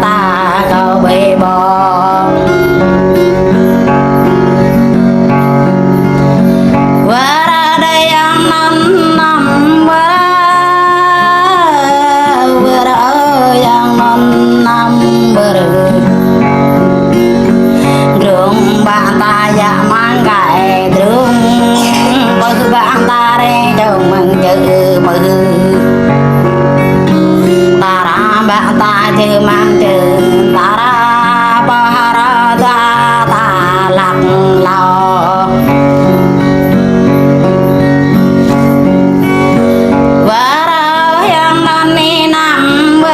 ta cầu bị bỏ và ra đây ăn năn nằm vừa ra ơi ăn năn nằm vừa đường bạn ta dạ mang cải đường bơ bạn ta đây đâu mang chữ mơ ta ra bạn ta chữ mang chữ ta ra ba ra ta lạc lò và ra yang nan ni nam vơ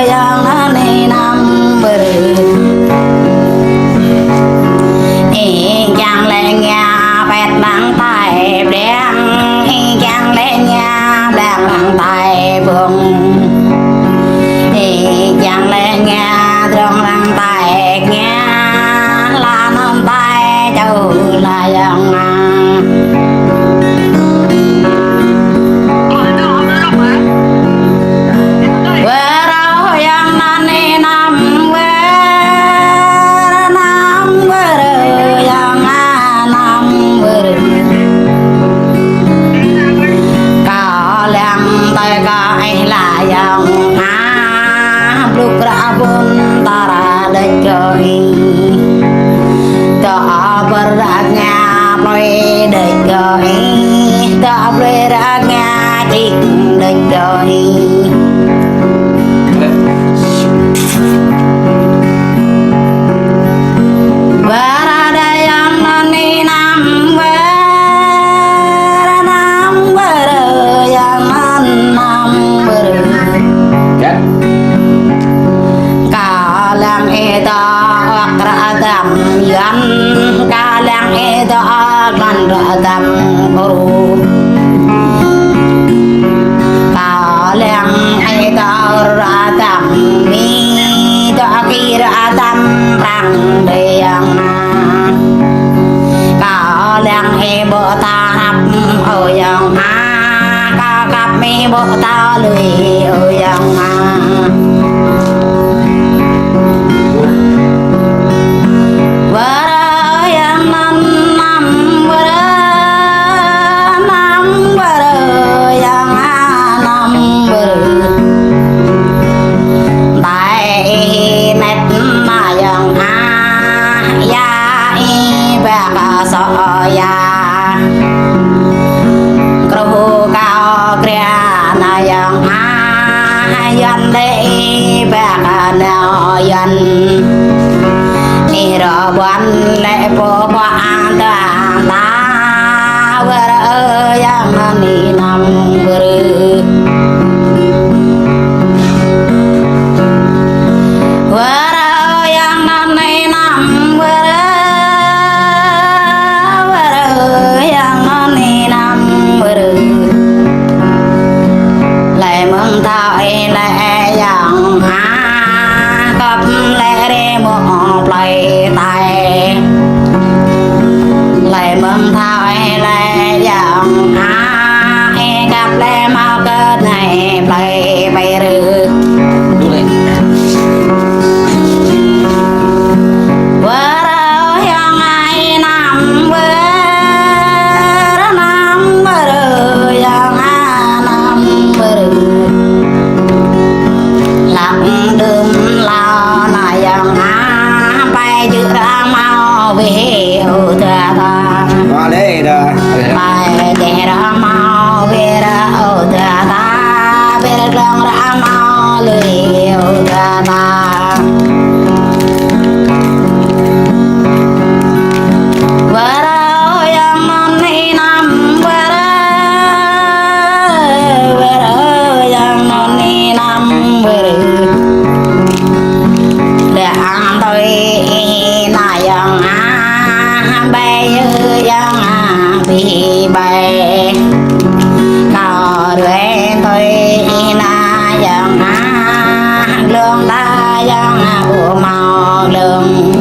yang nan ni nam vơ chàng lên nhà bẹt nắng tay đen chàng lên nhà đen nắng tay vương chàng lên nhà đường nắng tay nghe là nắng tay châu là dòng beratnya ploi degoi tak beratnya cik degoi berada yang nani nam yang nam kalang eta akradam yan kalang itu akan radam guru kalang itu radam mi itu akhir radam rang deyang kalang ibu tahap oyang kakap ibu talui oyang quan lệ bộ quan ta ta vừa yang ni nam vừa yang ni nam vừa yang ni nam vừa lại mừng thao lại yang cấp lệ re một lại tay lại mừng thao lại dạng gặp lệ mau cơ này bay bay rư lương ta giang của màu lương